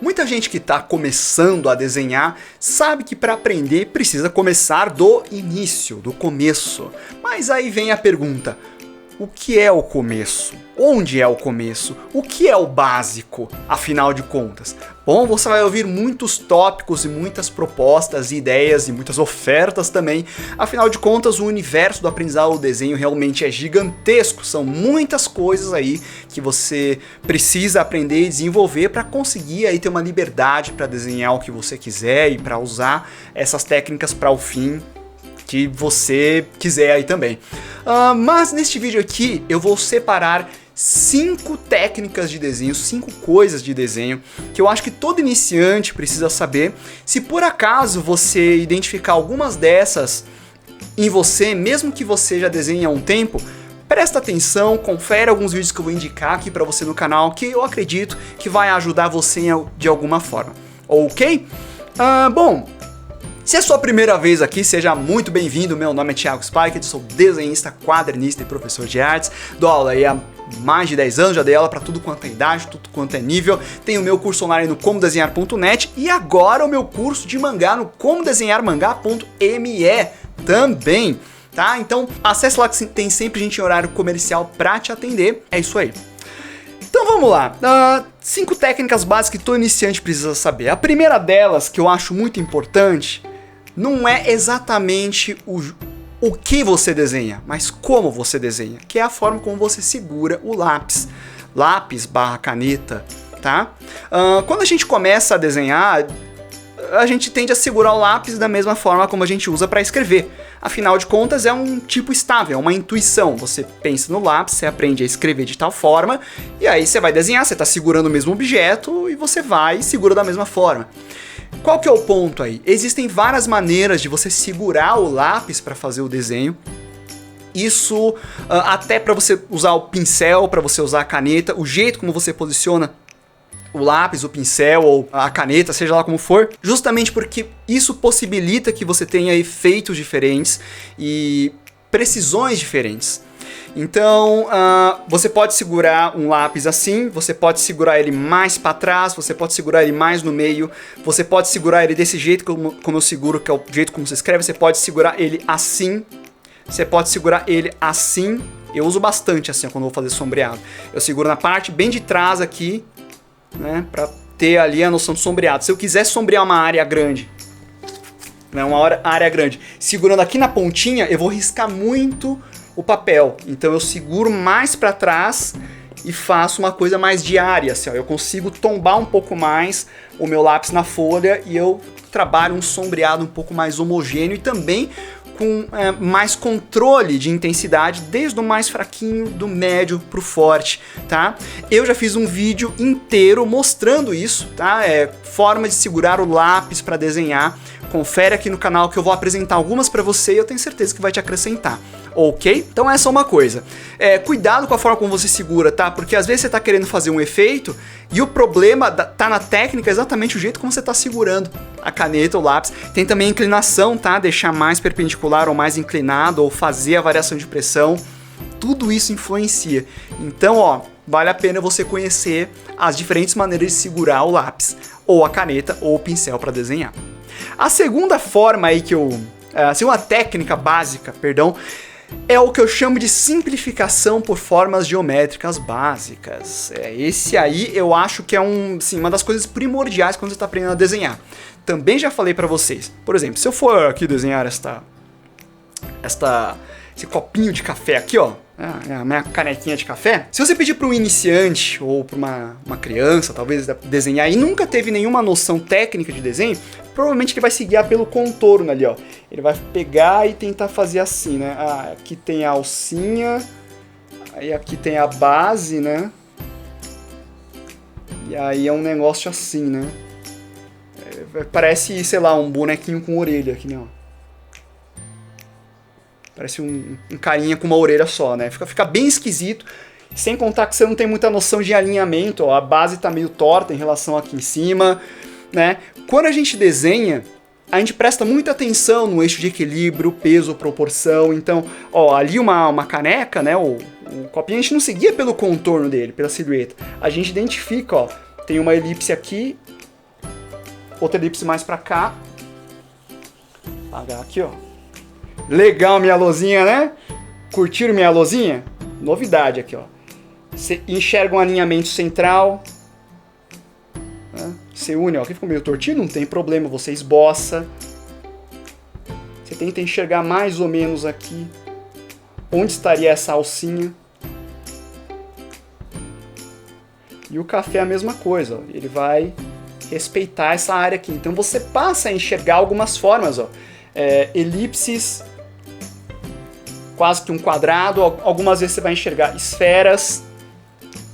Muita gente que está começando a desenhar sabe que para aprender precisa começar do início, do começo. Mas aí vem a pergunta: o que é o começo? Onde é o começo? O que é o básico, afinal de contas? Bom, você vai ouvir muitos tópicos e muitas propostas, ideias e muitas ofertas também. Afinal de contas, o universo do aprendizado do desenho realmente é gigantesco. São muitas coisas aí que você precisa aprender e desenvolver para conseguir aí ter uma liberdade para desenhar o que você quiser e para usar essas técnicas para o fim que você quiser aí também. Mas neste vídeo aqui eu vou separar 5 técnicas de desenho, 5 coisas de desenho que eu acho que todo iniciante precisa saber. Se por acaso você identificar algumas dessas em você, mesmo que você já desenhe há um tempo, presta atenção, confere alguns vídeos que eu vou indicar aqui para você no canal, que eu acredito que vai ajudar você de alguma forma, ok? Bom, se é a sua primeira vez aqui, seja muito bem-vindo. Meu nome é Thiago Speicher, sou desenhista, quadrinista e professor de artes. Dou aula aí há mais de 10 anos, já dei aula para tudo quanto é idade, tudo quanto é nível. Tenho o meu curso online no comodesenhar.net e agora o meu curso de mangá no comodesenharmangá.me também, tá? Então acesse lá que tem sempre gente em horário comercial para te atender. É isso aí. Então vamos lá, 5 técnicas básicas que todo iniciante precisa saber. A primeira delas, que eu acho muito importante, não é exatamente o que você desenha, mas como você desenha, que é a forma como você segura o lápis. Lápis / caneta, tá? Quando a gente começa a desenhar, a gente tende a segurar o lápis da mesma forma como a gente usa para escrever. Afinal de contas, é um tipo estável, é uma intuição. Você pensa no lápis, você aprende a escrever de tal forma, e aí você vai desenhar, você está segurando o mesmo objeto e você vai e segura da mesma forma. Qual que é o ponto aí? Existem várias maneiras de você segurar o lápis para fazer o desenho. Isso até para você usar o pincel, para você usar a caneta, o jeito como você posiciona o lápis, o pincel ou a caneta, seja lá como for, justamente porque isso possibilita que você tenha efeitos diferentes e precisões diferentes. Então, você pode segurar um lápis assim, você pode segurar ele mais para trás, você pode segurar ele mais no meio, você pode segurar ele desse jeito como eu seguro, que é o jeito como você escreve, você pode segurar ele assim, você pode segurar ele assim. Eu uso bastante assim quando eu vou fazer sombreado. Eu seguro na parte bem de trás aqui, né, para ter ali a noção de sombreado. Se eu quiser sombrear uma área grande, né, uma área grande, segurando aqui na pontinha, eu vou riscar muito o papel. Então eu seguro mais para trás e faço uma coisa mais diária, assim, ó. Eu consigo tombar um pouco mais o meu lápis na folha e eu trabalho um sombreado um pouco mais homogêneo e também com mais controle de intensidade, desde o mais fraquinho, do médio pro forte, tá? Eu já fiz um vídeo inteiro mostrando isso, tá? Forma de segurar o lápis para desenhar. Confere aqui no canal que eu vou apresentar algumas para você e eu tenho certeza que vai te acrescentar, ok? Então essa é uma coisa. Cuidado com a forma como você segura, tá? Porque às vezes você tá querendo fazer um efeito e o problema tá na técnica, exatamente o jeito como você tá segurando a caneta ou lápis. Tem também a inclinação, tá? Deixar mais perpendicular ou mais inclinado ou fazer a variação de pressão. Tudo isso influencia. Então, ó, vale a pena você conhecer as diferentes maneiras de segurar o lápis, ou a caneta, ou o pincel para desenhar. A segunda forma aí a segunda técnica básica, perdão, é o que eu chamo de simplificação por formas geométricas básicas. Esse aí eu acho que é uma das coisas primordiais quando você está aprendendo a desenhar. Também já falei para vocês. Por exemplo, se eu for aqui desenhar esse copinho de café aqui, ó, a minha canequinha de café. Se você pedir para um iniciante ou para uma criança, talvez, desenhar e nunca teve nenhuma noção técnica de desenho, provavelmente ele vai se guiar pelo contorno ali, ó. Ele vai pegar e tentar fazer assim, né? Aqui tem a alcinha, aí aqui tem a base, né? E aí é um negócio assim, né? Parece, sei lá, um bonequinho com orelha aqui, né? Parece um carinha com uma orelha só, né? Fica bem esquisito. Sem contar que você não tem muita noção de alinhamento, ó. A base tá meio torta em relação aqui em cima, né? Quando a gente desenha, a gente presta muita atenção no eixo de equilíbrio, peso, proporção. Então, ó, ali uma caneca, né? O copinho, a gente não seguia pelo contorno dele, pela silhueta. A gente identifica, ó, tem uma elipse aqui, outra elipse mais pra cá. Apagar aqui, ó. Legal minha luzinha, né? Curtiram minha luzinha? Novidade aqui, ó. Você enxerga um alinhamento central. Né? Você une, ó. Aqui ficou meio tortinho, não tem problema, você esboça. Você tenta enxergar mais ou menos aqui onde estaria essa alcinha. E o café é a mesma coisa, ó. Ele vai respeitar essa área aqui. Então você passa a enxergar algumas formas, ó. Elipses, quase que um quadrado. Algumas vezes você vai enxergar esferas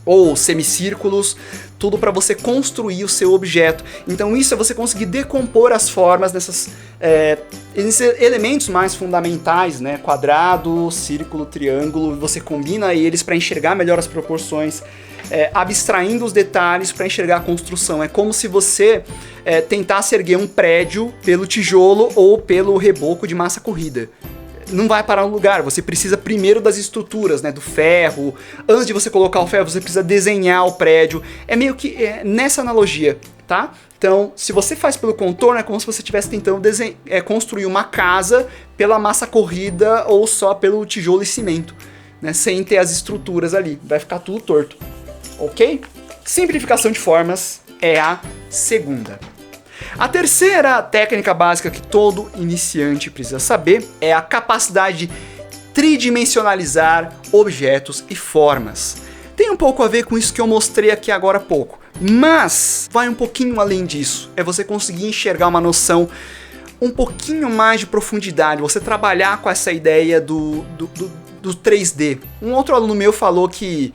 ou semicírculos, tudo para você construir o seu objeto. Então isso é você conseguir decompor as formas nesses elementos mais fundamentais, né? Quadrado, círculo, triângulo, você combina eles para enxergar melhor as proporções, abstraindo os detalhes para enxergar a construção. É como se você tentasse erguer um prédio pelo tijolo ou pelo reboco de massa corrida. Não vai parar no lugar, você precisa primeiro das estruturas, né, do ferro. Antes de você colocar o ferro, você precisa desenhar o prédio. É meio que nessa analogia, tá? Então, se você faz pelo contorno, é como se você estivesse tentando construir uma casa pela massa corrida ou só pelo tijolo e cimento, né, sem ter as estruturas ali. Vai ficar tudo torto, ok? Simplificação de formas é a segunda. A terceira técnica básica que todo iniciante precisa saber é a capacidade de tridimensionalizar objetos e formas. Tem um pouco a ver com isso que eu mostrei aqui agora há pouco, mas vai um pouquinho além disso. É você conseguir enxergar uma noção um pouquinho mais de profundidade, você trabalhar com essa ideia do 3D. Um outro aluno meu falou que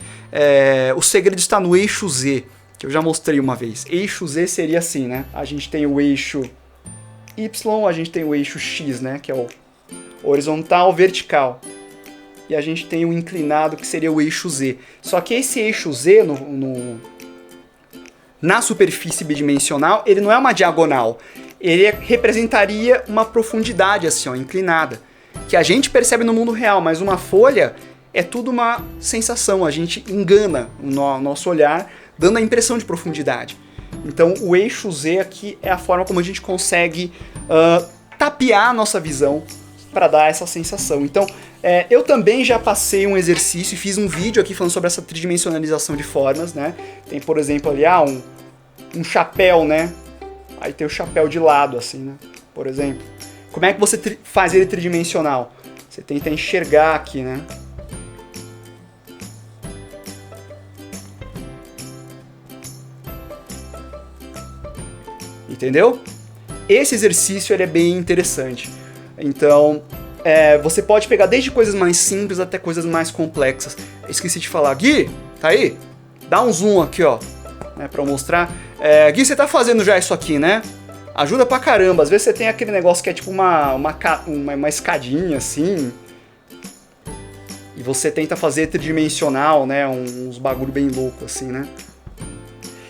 o segredo está no eixo Z, que eu já mostrei uma vez. Eixo Z seria assim, né? A gente tem o eixo Y, a gente tem o eixo X, né? Que é o horizontal, vertical. E a gente tem o inclinado, que seria o eixo Z. Só que esse eixo Z, na superfície bidimensional, ele não é uma diagonal. Ele representaria uma profundidade, assim, ó, inclinada. Que a gente percebe no mundo real, mas uma folha é tudo uma sensação. A gente engana o nosso olhar, dando a impressão de profundidade. Então o eixo Z aqui é a forma como a gente consegue tapear a nossa visão para dar essa sensação. Então eu também já passei um exercício e fiz um vídeo aqui falando sobre essa tridimensionalização de formas, né? Tem, por exemplo, ali um chapéu, né? Aí tem o chapéu de lado, assim, né? Por exemplo. Como é que você faz ele tridimensional? Você tenta enxergar aqui, né? Entendeu? Esse exercício ele é bem interessante. Então, você pode pegar desde coisas mais simples até coisas mais complexas. Esqueci de falar. Gui, tá aí? Dá um zoom aqui, ó, né, pra eu mostrar. Gui, você tá fazendo já isso aqui, né? Ajuda pra caramba. Às vezes você tem aquele negócio que é tipo uma escadinha, assim. E você tenta fazer tridimensional, né? Uns bagulho bem louco, assim, né?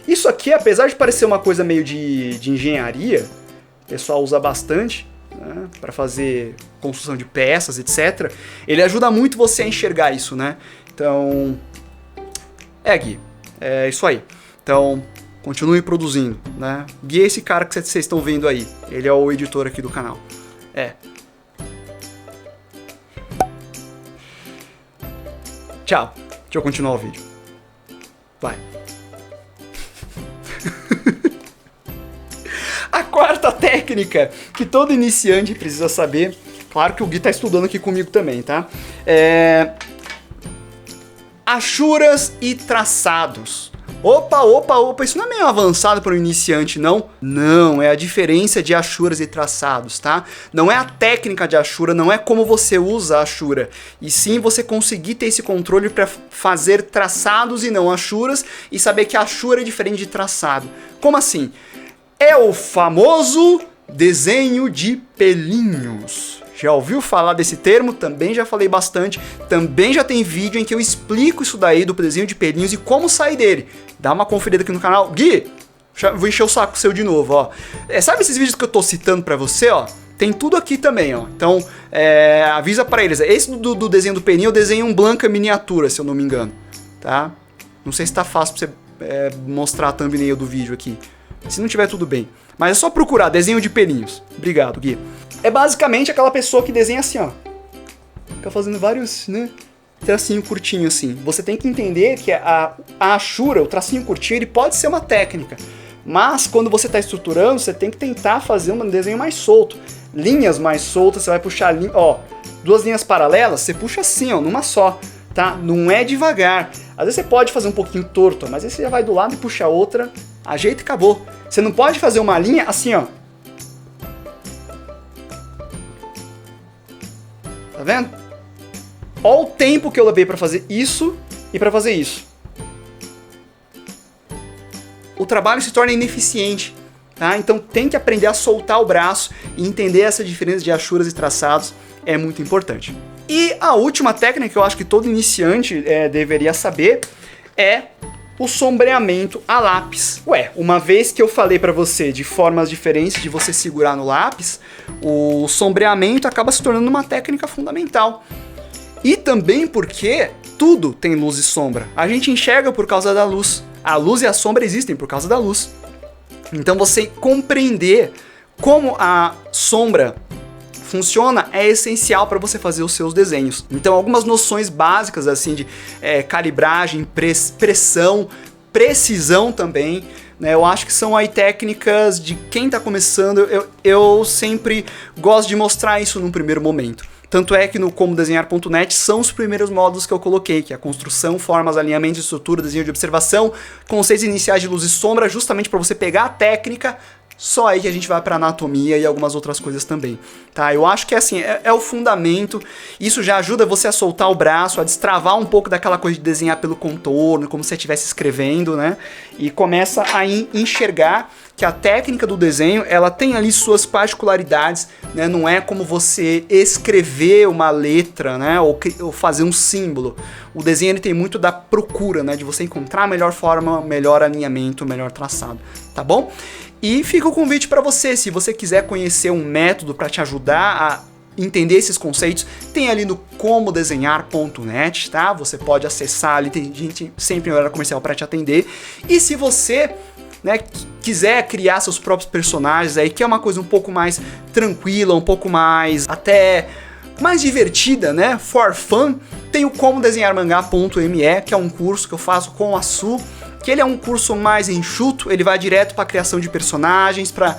Isso aqui, apesar de parecer uma coisa meio de engenharia, o pessoal usa bastante, né, para fazer construção de peças, etc. Ele ajuda muito você a enxergar isso, né? Então, Gui, é isso aí. Então, continue produzindo, né? Gui é esse cara que vocês estão vendo aí. Ele é o editor aqui do canal. Tchau. Deixa eu continuar o vídeo. Vai. A quarta técnica que todo iniciante precisa saber, claro que o Gui tá estudando aqui comigo também, tá? Achuras e traçados. Opa, isso não é meio avançado para o iniciante, não? Não, é a diferença de achuras e traçados, tá? Não é a técnica de achura, não é como você usa a achura, e sim você conseguir ter esse controle para fazer traçados e não achuras, e saber que a achura é diferente de traçado. Como assim? É o famoso desenho de pelinhos. Já ouviu falar desse termo? Também já falei bastante. Também já tem vídeo em que eu explico isso daí do desenho de pelinhos e como sair dele. Dá uma conferida aqui no canal. Gui, vou encher o saco seu de novo, ó. Sabe esses vídeos que eu tô citando pra você, ó? Tem tudo aqui também, ó. Então, avisa pra eles. Esse do desenho do pelinho eu desenhei um Blanca miniatura, se eu não me engano, tá? Não sei se tá fácil pra você mostrar a thumbnail do vídeo aqui. Se não tiver, tudo bem. Mas é só procurar desenho de pelinhos. Obrigado, Gui. É basicamente aquela pessoa que desenha assim, ó. Fica fazendo vários, né? Tracinho curtinho assim. Você tem que entender que a Ashura, o tracinho curtinho, ele pode ser uma técnica. Mas quando você está estruturando, você tem que tentar fazer um desenho mais solto. Linhas mais soltas, você vai puxar, ó, 2 linhas paralelas, você puxa assim, ó, numa só, tá? Não é devagar. Às vezes você pode fazer um pouquinho torto, mas aí você já vai do lado e puxa outra, ajeita e acabou. Você não pode fazer uma linha assim, ó. Tá vendo? Olha o tempo que eu levei para fazer isso e para fazer isso. O trabalho se torna ineficiente, tá? Então tem que aprender a soltar o braço e entender essa diferença de achuras e traçados, é muito importante. E a última técnica que eu acho que todo iniciante deveria saber é o sombreamento a lápis. Ué, uma vez que eu falei para você de formas diferentes de você segurar no lápis, o sombreamento acaba se tornando uma técnica fundamental. E também porque tudo tem luz e sombra. A gente enxerga por causa da luz. A luz e a sombra existem por causa da luz. Então você compreender como a sombra funciona é essencial para você fazer os seus desenhos. Então algumas noções básicas assim de calibragem, pressão, precisão também, né, eu acho que são aí técnicas de quem está começando. Eu sempre gosto de mostrar isso num primeiro momento. Tanto é que no comodesenhar.net são os primeiros módulos que eu coloquei, que é a construção, formas, alinhamento, estrutura, desenho de observação, conceitos iniciais de luz e sombra, justamente para você pegar a técnica. Só aí que a gente vai para anatomia e algumas outras coisas também, tá? Eu acho que assim, é o fundamento, isso já ajuda você a soltar o braço, a destravar um pouco daquela coisa de desenhar pelo contorno, como se você estivesse escrevendo, né? E começa a enxergar que a técnica do desenho, ela tem ali suas particularidades, né? Não é como você escrever uma letra, né? Ou fazer um símbolo. O desenho ele tem muito da procura, né? De você encontrar a melhor forma, melhor alinhamento, melhor traçado, tá bom? E fica o convite para você, se você quiser conhecer um método para te ajudar a entender esses conceitos, tem ali no comodesenhar.net, tá? Você pode acessar ali, tem gente sempre em horário comercial para te atender. E se você, né, quiser criar seus próprios personagens aí, que é uma coisa um pouco mais tranquila, um pouco mais até mais divertida, né? For fun, tem o comodesenharmangá.me, que é um curso que eu faço com a Su, que ele é um curso mais enxuto, ele vai direto para criação de personagens, para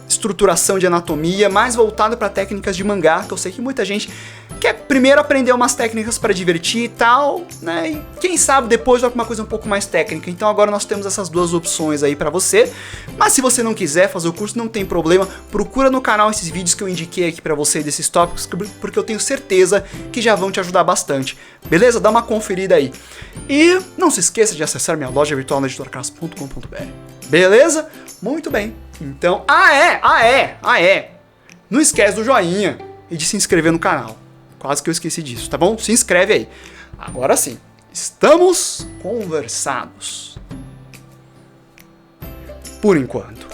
estruturação de anatomia, mais voltado para técnicas de mangá, que eu sei que muita gente quer primeiro aprender umas técnicas para divertir e tal, né? E quem sabe depois vai para uma coisa um pouco mais técnica. Então agora nós temos essas duas opções aí para você. Mas se você não quiser fazer o curso, não tem problema. Procura no canal esses vídeos que eu indiquei aqui para você desses tópicos, porque eu tenho certeza que já vão te ajudar bastante. Beleza? Dá uma conferida aí. E não se esqueça de acessar minha loja virtual na editorclass.com.br. Beleza? Muito bem. Então, não esquece do joinha e de se inscrever no canal. Quase que eu esqueci disso, tá bom? Se inscreve aí. Agora sim, estamos conversados. Por enquanto.